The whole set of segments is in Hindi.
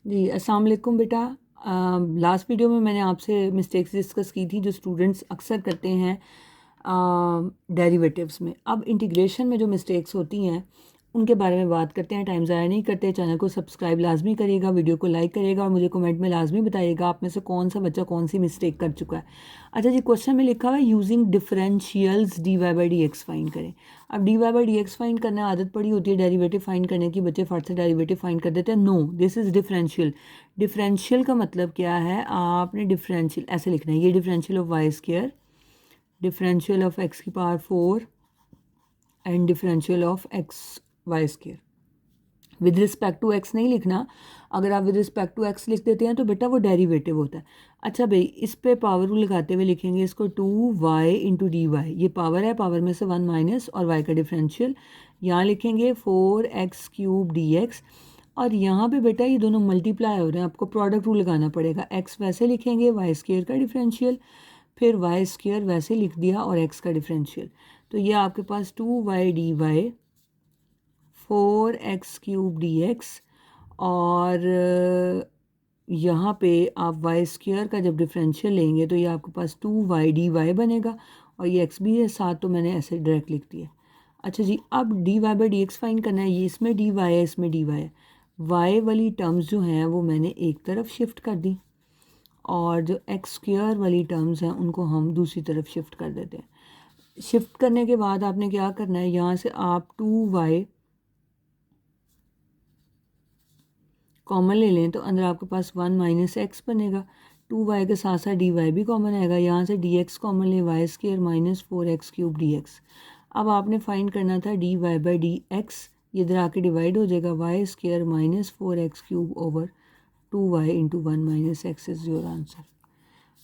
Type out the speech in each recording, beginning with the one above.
जी, अस्सलाम वालेकुम बेटा। लास्ट वीडियो में मैंने आपसे मिस्टेक्स डिस्कस की थी जो स्टूडेंट्स अक्सर करते हैं डेरिवेटिव्स में। अब इंटीग्रेशन में जो मिस्टेक्स होती हैं उनके बारे में बात करते हैं। टाइम ज़ाया नहीं करते, चैनल को सब्सक्राइब लाजमी करिएगा, वीडियो को लाइक करिएगा और मुझे कमेंट में लाजमी बताइएगा आप में से कौन सा बच्चा कौन सी मिस्टेक कर चुका है। अच्छा जी, क्वेश्चन में लिखा हुआ है using differentials d y by d x find करें। अब d y by d x find करना आदत पड़ी होती है डेरिवेटिव फाइंड करने की, बच्चे फट से डेरिवेटिव फाइंड कर देते हैं। No, this is differential. Differential का मतलब क्या है, आपने डिफरेंशियल ऐसे लिखना है, ये differential of y square, differential of x की power 4 and differential of x y square. With respect to x नहीं लिखना। अगर आप विद रिस्पेक्ट टू एक्स लिख देते हैं तो बेटा वो डेरिवेटिव होता है। अच्छा भाई, इस पे पावर रूल लगाते हुए लिखेंगे इसको 2y इंटू डी वाई। ये पावर है, पावर में से 1 माइनस और y का डिफरेंशियल। यहाँ लिखेंगे 4x क्यूब डी एक्स। और यहाँ पे बेटा ये दोनों मल्टीप्लाई हो रहे हैं, आपको प्रोडक्ट रूल लगाना पड़ेगा। x वैसे लिखेंगे, वाई स्क्वायर का डिफरेंशियल, फिर वाई स्क्वायर वैसे लिख दिया और x का डिफरेंशियल। तो ये आपके पास 2y d y 4x cube d x. और यहाँ पे आप वाई स्क्वायर का जब डिफरेंशियल लेंगे तो ये आपके पास 2y डी वाई बनेगा और ये x भी है साथ, तो मैंने ऐसे डायरेक्ट लिख दिया। अच्छा जी, अब d y by d x find करना है। ये इसमें डी वाई है, इसमें डी वाई है। वाई वाली टर्म्स जो हैं वो मैंने एक तरफ शिफ्ट कर दी और जो एक्स स्क्वायर वाली टर्म्स हैं उनको हम दूसरी तरफ शिफ्ट कर देते हैं। शिफ्ट करने के बाद आपने क्या करना है, यहाँ से आप 2y कॉमन ले लें तो अंदर आपके पास 1 माइनस एक्स बनेगा। 2y के साथ साथ डी वाई भी कॉमन आएगा। यहाँ से डी एक्स कॉमन लें, y square minus 4x cube d x. अब आपने फाइंड करना था d y by d x. ये इधर आके डिवाइड हो जाएगा, y square minus 4x cube over 2y into 1 minus x is your answer.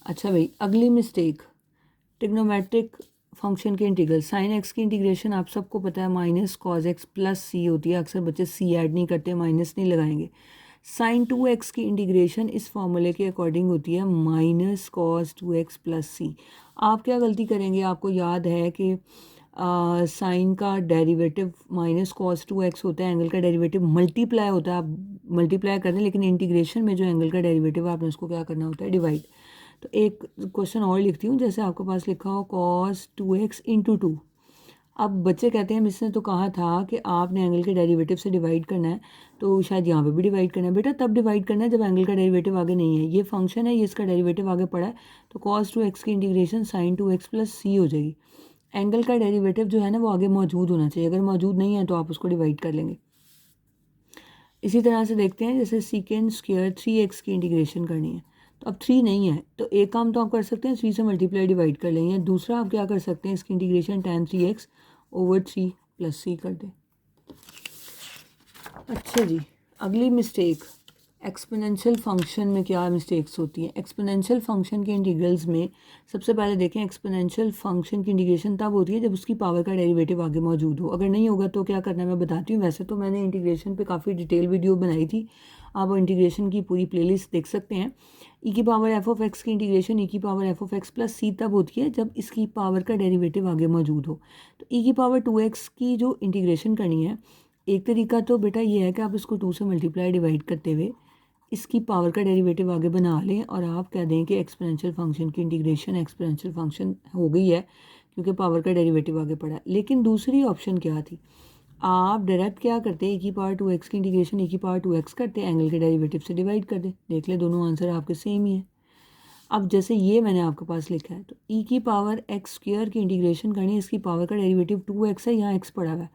अच्छा भाई, अगली मिस्टेक, ट्रिग्नोमेट्रिक फंक्शन के इंटीग्रल। साइन एक्स की इंटीग्रेशन आप सबको पता है minus cos x plus c होती है। अक्सर बच्चे सी ऐड नहीं करते, माइनस नहीं लगाएंगे। साइन 2x की इंटीग्रेशन इस फॉर्मूले के अकॉर्डिंग होती है माइनस कॉस 2x प्लस सी। आप क्या गलती करेंगे, आपको याद है कि साइन का डेरिवेटिव माइनस कॉस 2x होता है, एंगल का डेरिवेटिव मल्टीप्लाई होता है। आप मल्टीप्लाई कर दें, लेकिन इंटीग्रेशन में जो एंगल का डेरिवेटिव है आपने उसको क्या करना होता है, डिवाइड। तो एक क्वेश्चन और लिखती हूँ, जैसे आपके पास लिखा हो कॉस 2x इंटू 2। अब बच्चे कहते हैं मिस ने तो कहा था कि आपने एंगल के डेरिवेटिव से डिवाइड करना है, तो शायद यहाँ पे भी डिवाइड करना है। बेटा तब डिवाइड करना है जब एंगल का डेरिवेटिव आगे नहीं है। ये फंक्शन है, ये इसका डेरिवेटिव आगे पड़ा है, तो कॉस 2x की इंटीग्रेशन साइन 2x प्लस सी हो जाएगी। एंगल का डेरिवेटिव जो है ना वो आगे मौजूद होना चाहिए, अगर मौजूद नहीं है तो आप उसको डिवाइड कर लेंगे। इसी तरह से देखते हैं, जैसे सीकेंड स्क्वायर 3x की इंटीग्रेशन करनी है, तो अब 3 नहीं है तो एक काम तो आप कर सकते हैं 3 से मल्टीप्लाई डिवाइड कर लेंगे। दूसरा आप क्या कर सकते हैं, इसकी integration tan 3x over 3 plus c कर दें। अच्छा जी, अगली मिस्टेक, एक्सपोनेंशियल फंक्शन में क्या मिस्टेक्स होती हैं। एक्सपोनेंशियल फंक्शन के इंटीग्रल्स में सबसे पहले देखें, एक्सपोनेंशियल फंक्शन की इंटीग्रेशन तब होती है जब उसकी पावर का डेरिवेटिव आगे मौजूद हो। अगर नहीं होगा तो क्या करना है मैं बताती हूँ। वैसे तो मैंने इंटीग्रेशन पे काफ़ी डिटेल वीडियो बनाई थी, आप इंटीग्रेशन की पूरी प्लेलिस्ट देख सकते हैं। ई की पावर एफ ऑफ एक्स की इंटीग्रेशन ई की power f of x plus c तब होती है जब इसकी पावर का डेरिवेटिव आगे मौजूद हो। तो ई की पावर 2x की जो इंटीग्रेशन करनी है, एक तरीका तो बेटा ये है कि आप इसको 2 से मल्टीप्लाई डिवाइड करते हुए इसकी पावर का डेरिवेटिव आगे बना लें और आप कह दें कि एक्सपोनेंशियल फंक्शन की इंटीग्रेशन एक्सपोनेंशियल फंक्शन हो गई है क्योंकि पावर का डेरिवेटिव आगे पड़ा है। लेकिन दूसरी ऑप्शन क्या थी, आप डायरेक्ट क्या करते हैं, ई की पावर 2x की इंटीग्रेशन ई की पावर 2x करते हैं, एंगल के डेरिवेटिव से डिवाइड कर दें। देख ले दोनों आंसर आपके सेम ही है। अब जैसे ये मैंने आपके पास लिखा है, तो ई की पावर एक्स स्क्वायर की इंटीग्रेशन करनी है, इसकी पावर का डेरिवेटिव 2x है, यहाँ x पड़ा हुआ है,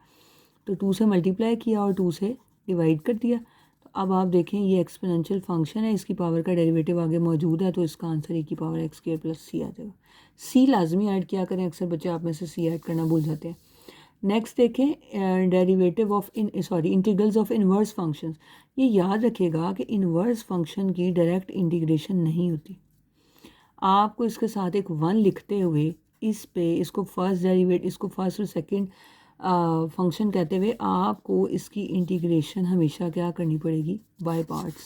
तो 2 से मल्टीप्लाई किया और 2 से डिवाइड कर दिया। तो अब आप देखें ये एक्सपोनेंशियल फंक्शन है, इसकी पावर का डेरिवेटिव आगे मौजूद है, तो इसका आंसर ई की पावर एक्स स्क्वायर प्लस सी आ जाएगा। सी लाजमी ऐड किया करें, अक्सर बच्चे आप में से सी ऐड करना भूल जाते हैं। नेक्स्ट देखें, derivative of integrals of inverse functions. ये याद रखेगा कि इनवर्स फंक्शन की डायरेक्ट इंटीग्रेशन नहीं होती। आपको इसके साथ एक 1 लिखते हुए इस पे इसको फर्स्ट डेरिवेट, इसको फर्स्ट और सेकंड फंक्शन कहते हुए आपको इसकी इंटीग्रेशन हमेशा क्या करनी पड़ेगी, बाय पार्ट्स।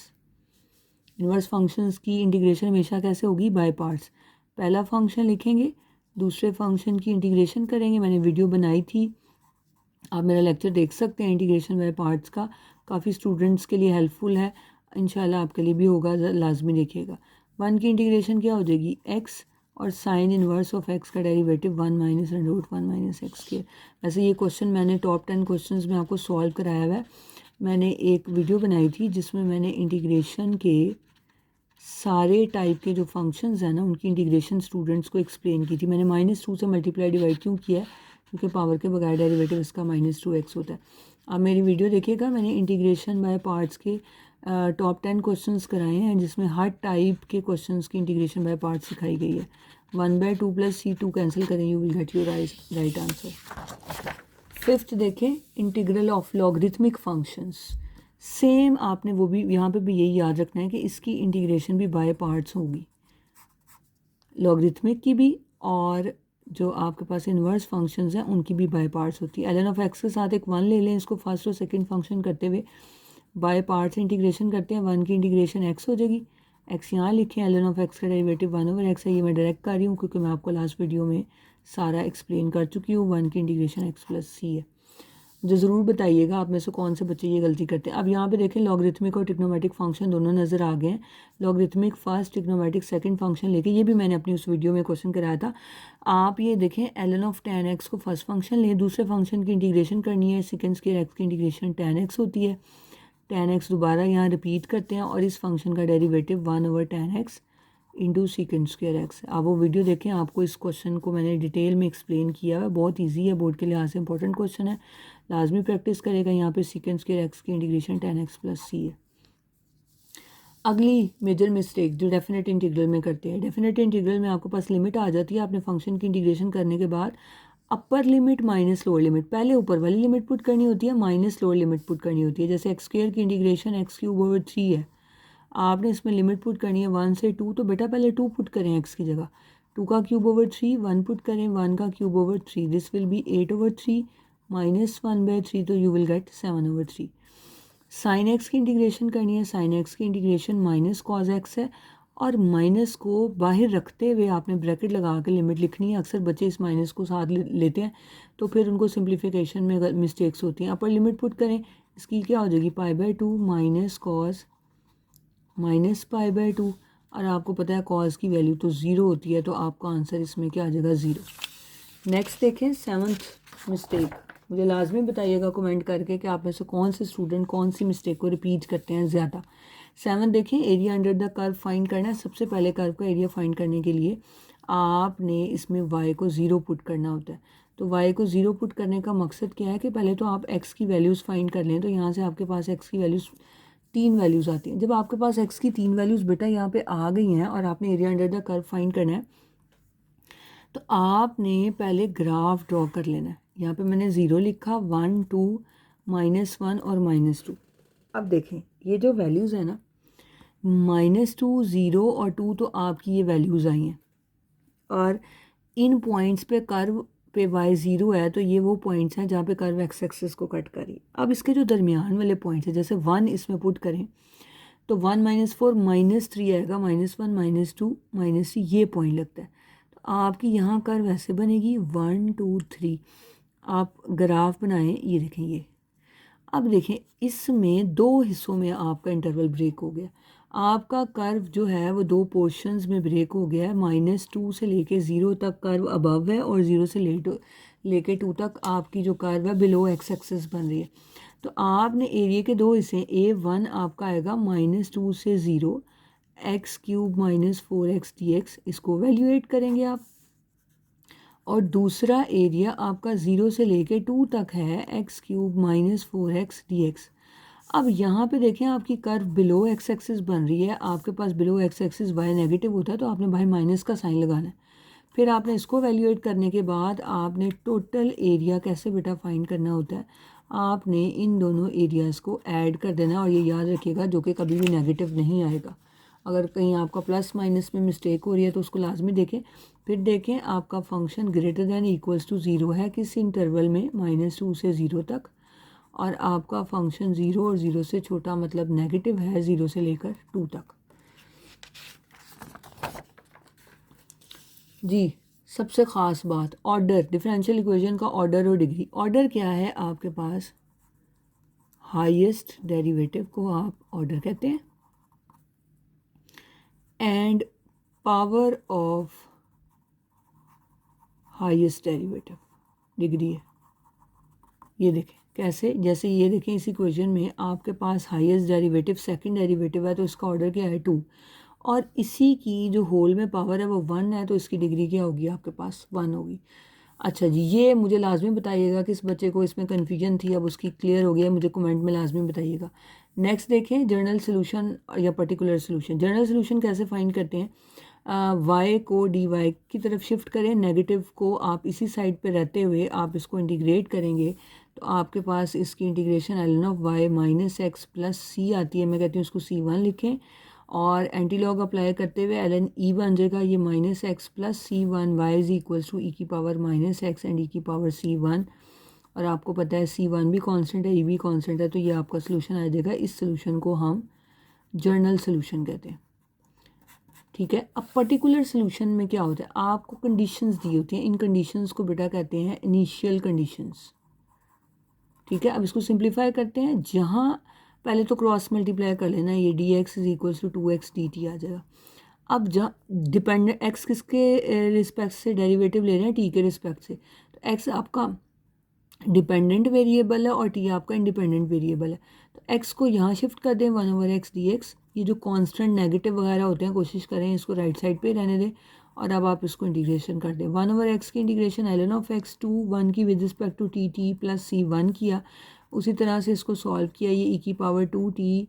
इनवर्स फंक्शंस की इंटीग्रेशन हमेशा कैसे होगी, बाय पार्ट्स। पहला फंक्शन लिखेंगे, दूसरे फंक्शन की इंटीग्रेशन करेंगे। मैंने वीडियो बनाई थी, आप मेरा लेक्चर देख सकते हैं इंटीग्रेशन बाय पार्ट्स का, काफ़ी स्टूडेंट्स के लिए हेल्पफुल है। इंशाल्लाह आपके लिए भी होगा, लाजमी देखिएगा। 1 की इंटीग्रेशन क्या हो जाएगी, x और साइन इनवर्स ऑफ x का डेरिवेटिव 1 माइनस √ 1 माइनस एक्स के। वैसे ये क्वेश्चन मैंने टॉप 10 क्वेश्चंस में आपको सॉल्व कराया हुआ है। मैंने एक वीडियो बनाई थी जिसमें मैंने इंटीग्रेशन के सारे टाइप के जो फंक्शंस हैं ना उनकी इंटीग्रेशन स्टूडेंट्स को एक्सप्लेन की थी। मैंने -2 से मल्टीप्लाई डिवाइड क्यों किया है, क्योंकि पावर के बगैर डेरिवेटिव इसका -2x होता है। आप मेरी वीडियो देखिएगा, मैंने इंटीग्रेशन बाय पार्ट्स के टॉप 10 क्वेश्चंस कराए हैं जिसमें हर टाइप के क्वेश्चंस की इंटीग्रेशन बाय पार्ट्स सिखाई गई है। 1/2 + c2 कैंसिल करें, you will get your right answer. 5th देखें, integral of logarithmic functions. Same आपने वो भी यहाँ पे भी यही याद रखना है कि इसकी इंटीग्रेशन भी बाय पार्ट्स होगी, लॉगरिथमिक की भी, और जो आपके पास इन्वर्स फंक्शंस हैं उनकी भी बाय पार्ट्स होती है। ln ऑफ x के साथ एक 1 ले लें, इसको फर्स्ट और सेकंड फंक्शन करते हुए बाय पार्ट्स इंटीग्रेशन करते हैं। 1 की इंटीग्रेशन x हो जाएगी, x यहाँ लिखें, ln ऑफ x का डेरिवेटिव 1/x है। ये मैं डायरेक्ट कर रही हूँ क्योंकि मैं आपको लास्ट वीडियो में सारा एक्सप्लेन कर चुकी हूँ। 1 की इंटीग्रेशन x + c है। जो ज़रूर बताइएगा आप में से कौन से बच्चे ये गलती करते हैं। अब यहाँ पे देखें, लॉगरिथमिक और ट्रिग्नोमेट्रिक फंक्शन दोनों नज़र आ गए हैं। Logarithmic first, trigonometric second function लेके, ये भी मैंने अपनी उस वीडियो में क्वेश्चन कराया था। आप ये देखें, ln ऑफ tan x को फर्स्ट फंक्शन लें, दूसरे फंक्शन की इंटीग्रेशन करनी है, सेकंड स्क्वायर x की इंटीग्रेशन tan x होती है। tan x दोबारा यहाँ रिपीट करते हैं और इस फंक्शन का derivative 1/tan x into second square x. आप वो वीडियो देखें, आपको इस क्वेश्चन को मैंने डिटेल में एक्सप्लेन किया है। बहुत इजी है, बोर्ड के लिहाज से इंपॉर्टेंट क्वेश्चन है, लाजमी प्रैक्टिस करेगा। यहाँ पे सेकेंड स्क्वायर एक्स की इंटीग्रेशन tan x + c है। अगली मेजर मिस्टेक जो डेफिनेट इंटीग्रल में करते हैं, डेफिनेट इंटीग्रल में आपके पास लिमिट आ जाती है। आपने फंक्शन की इंटीग्रेशन करने के बाद upper limit minus lower limit, पहले ऊपर वाली लिमिट पुट करनी होती है, माइनस लोअर लिमिट पुट करनी होती है। जैसे x² की इंटीग्रेशन x³/3 है, आपने इसमें लिमिट पुट करनी है 1 से 2, तो बेटा पहले 2 पुट करें x की जगह, 2^³/3, 1 पुट करें 1^³/3, दिस विल बी 8/3 माइनस 1/3, तो you will get 7/3। Sign x की इंटीग्रेशन करनी है, साइन एक्स की इंटीग्रेशन माइनस कॉज एक्स है, और माइनस को बाहर रखते हुए आपने ब्रैकेट लगा के लिमिट लिखनी है। अक्सर बच्चे इस माइनस को साथ लेते हैं तो फिर उनको सिंप्लीफिकेशन में मिस्टेक्स होती हैं। अपर लिमिट पुट करें, इसकी क्या हो जाएगी, π/2 माइनस कॉज माइनस π/2, और आपको पता है कॉज की वैल्यू तो 0 होती है, तो आपका आंसर इसमें क्या आ जाएगा, 0। नेक्स्ट देखें, 7th मिस्टेक। मुझे लाजमी बताइएगा कमेंट करके कि आप में से कौन से स्टूडेंट कौन सी मिस्टेक को रिपीट करते हैं ज़्यादा। 7 देखें, area under the curve find करना है। सबसे पहले कर्व का एरिया फाइंड करने के लिए आपने इसमें y को 0 पुट करना होता है। तो y को 0 पुट करने का मकसद क्या है कि पहले तो आप x की वैल्यूज़ फाइंड कर लें। तो यहाँ से आपके पास x की वैल्यूज़ 3 वैल्यूज़ आती हैं। जब आपके पास x की 3 वैल्यूज़ बेटा यहाँ पे आ गई हैं और आपने area under the curve find करना है, तो आपने पहले ग्राफ ड्रॉ कर लेना है। यहाँ पे मैंने 0 लिखा, 1 2 -1 और -2। अब देखें ये जो वैल्यूज़ है ना, -2 0 और 2, तो आपकी ये वैल्यूज़ आई हैं, और इन पॉइंट्स पे कर्व पे y 0 है, तो ये वो पॉइंट्स हैं जहाँ पे कर्व x एक्सिस को कट करी। अब इसके जो दरमियान वाले पॉइंट्स हैं, जैसे 1 इसमें पुट करें तो 1 - 4 -3 आएगा, -1 -2 -3, ये पॉइंट लगता है। तो आपकी यहाँ कर्व ऐसे बनेगी 1 2 3। आप ग्राफ बनाएं, ये देखें ये। अब देखें इसमें 2 हिस्सों में आपका इंटरवल ब्रेक हो गया। आपका कर्व जो है वो 2 पोर्शंस में ब्रेक हो गया है। -2 से लेके 0 तक कर्व अबव है, और 0 से लेके 2 तक आपकी जो कर्व है बिलो x एक्सिस बन रही है। तो आपने एरिया के 2 हिस्से, A1 आपका आएगा -2 से 0 x³ - 4x dx, इसको वैल्यूएट करेंगे आप। और दूसरा एरिया आपका 0 से लेके 2 तक है, x³ - 4x dx। अब यहाँ पे देखें आपकी कर्व बिलो x एक्सिस बन रही है। आपके पास below x axis y negative होता है, तो आपने भाई माइनस का साइन लगाना है। फिर आपने इसको वैल्यूएट करने के बाद आपने टोटल एरिया कैसे बेटा फाइंड करना होता है, आपने इन दोनों एरियाज़ को ऐड कर देना है। और ये याद रखिएगा जो कि कभी भी नेगेटिव नहीं आएगा। अगर कहीं आपका प्लस माइनस में मिस्टेक हो रही है तो उसको लाजमी देखें। फिर देखें आपका function greater than equals to 0 है किस इंटरवल में, -2 से 0 तक, और आपका फंक्शन 0 और 0 से छोटा मतलब नेगेटिव है, 0 से लेकर 2 तक। जी, सबसे ख़ास बात ऑर्डर, डिफरेंशियल इक्वेशन का ऑर्डर और डिग्री। ऑर्डर क्या है आपके पास, हाईएस्ट डेरिवेटिव को आप ऑर्डर कहते हैं, and power of highest derivative degree है। ये देखें कैसे, जैसे ये देखें इस इक्वेशन में आपके पास हाईएस्ट डेरिवेटिव सेकंड डेरिवेटिव है तो इसका ऑर्डर क्या है 2, और इसी की जो होल में पावर है वो 1 है तो इसकी डिग्री क्या होगी आपके पास 1 होगी। अच्छा जी, ये मुझे लाजमी बताइएगा कि इस बच्चे को इसमें कन्फ्यूजन थी, अब उसकी क्लियर हो गया, मुझे कमेंट में लाजमी बताइएगा। नेक्स्ट देखें जनरल सोल्यूशन या पर्टिकुलर सोल्यूशन। जनरल सोल्यूशन कैसे फाइंड करते हैं, y को dy की तरफ शिफ्ट करें, नेगेटिव को आप इसी साइड पे रहते हुए आप इसको इंटीग्रेट करेंगे तो आपके पास इसकी integration ln of y minus x plus c आती है। मैं कहती हूँ इसको c1 लिखें और एंटी लॉग अप्लाई करते हुए ln e बन जाएगा ये minus x plus c1 y is equals to e की power minus x and e की पावर c1, और आपको पता है c1 भी कांस्टेंट है, e भी कांस्टेंट है, तो ये आपका सोल्यूशन आ जाएगा। इस सोल्यूशन को हम जर्नल सोल्यूशन कहते हैं। ठीक है, अब पर्टिकुलर सोल्यूशन में क्या होता है, आपको कंडीशंस दी होती हैं, इन कंडीशंस को बेटा कहते हैं इनिशियल कंडीशंस। ठीक है, अब इसको सिंप्लीफाई करते हैं, जहाँ पहले तो क्रॉस मल्टीप्लाई कर लेना, ये d x is equals to 2x dt आ जाएगा। अब जहाँ डिपेंडेंट एक्स किसके रिस्पेक्ट से डेरिवेटिव ले रहे हैं, टी के रिस्पेक्ट से, तो एक्स आपका डिपेंडेंट वेरिएबल है और टी आपका इंडिपेंडेंट वेरिएबल है, तो एक्स को यहाँ शिफ्ट कर दें 1/x dx। ये जो कांस्टेंट नेगेटिव वगैरह होते हैं कोशिश करें इसको राइट साइड पे रहने दें, और अब आप इसको इंटीग्रेशन कर दें। 1/x की इंटीग्रेशन ln ऑफ x 2 1 की with respect to t t plus c1 किया, उसी तरह से इसको सॉल्व किया, ये e की power 2t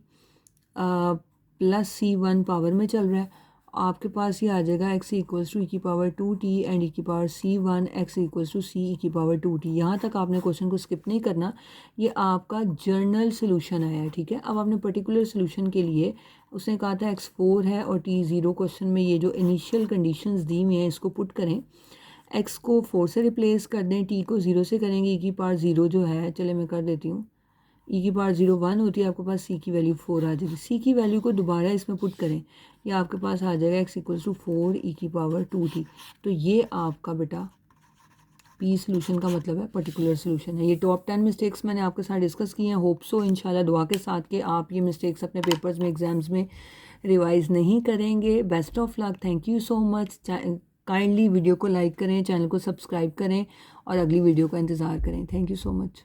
plus c1 power में चल रहा है, आपके पास ये आ जाएगा x इक्वल्स टू ई की पावर 2t एंड ई की power c1 x equals to c e की पावर 2t। यहाँ तक आपने क्वेश्चन को स्किप नहीं करना, ये आपका जर्नल सोल्यूशन आया है। ठीक है, अब आपने पर्टिकुलर सोल्यूशन के लिए उसने कहा था x4 है और t0, क्वेश्चन में ये जो इनिशियल कंडीशंस दी हुई हैं इसको पुट करें, x को 4 से रिप्लेस कर दें, t को 0 से करेंगे, ई की पावर 0 जो है, चले मैं कर देती हूँ, ई की पावर 0 1 होती है, आपके पास सी की वैल्यू 4 आ जाएगी। सी की वैल्यू को दोबारा इसमें पुट करें, ये आपके पास आ जाएगा x इक्वल्स टू 4 ई की पावर 2t। तो ये आपका बेटा पी सोल्यूशन का मतलब है पर्टिकुलर सोल्यूशन है। ये टॉप 10 मिस्टेक्स मैंने आपके साथ डिस्कस की हैं, होप सो इंशाल्लाह दुआ के साथ कि आप ये मिस्टेक्स अपने पेपर्स में एग्जाम्स में रिवाइज़ नहीं करेंगे। Best of luck, thank you so much. Kindly video को लाइक करें, चैनल को सब्सक्राइब करें और अगली वीडियो का इंतज़ार करें। Thank you so much.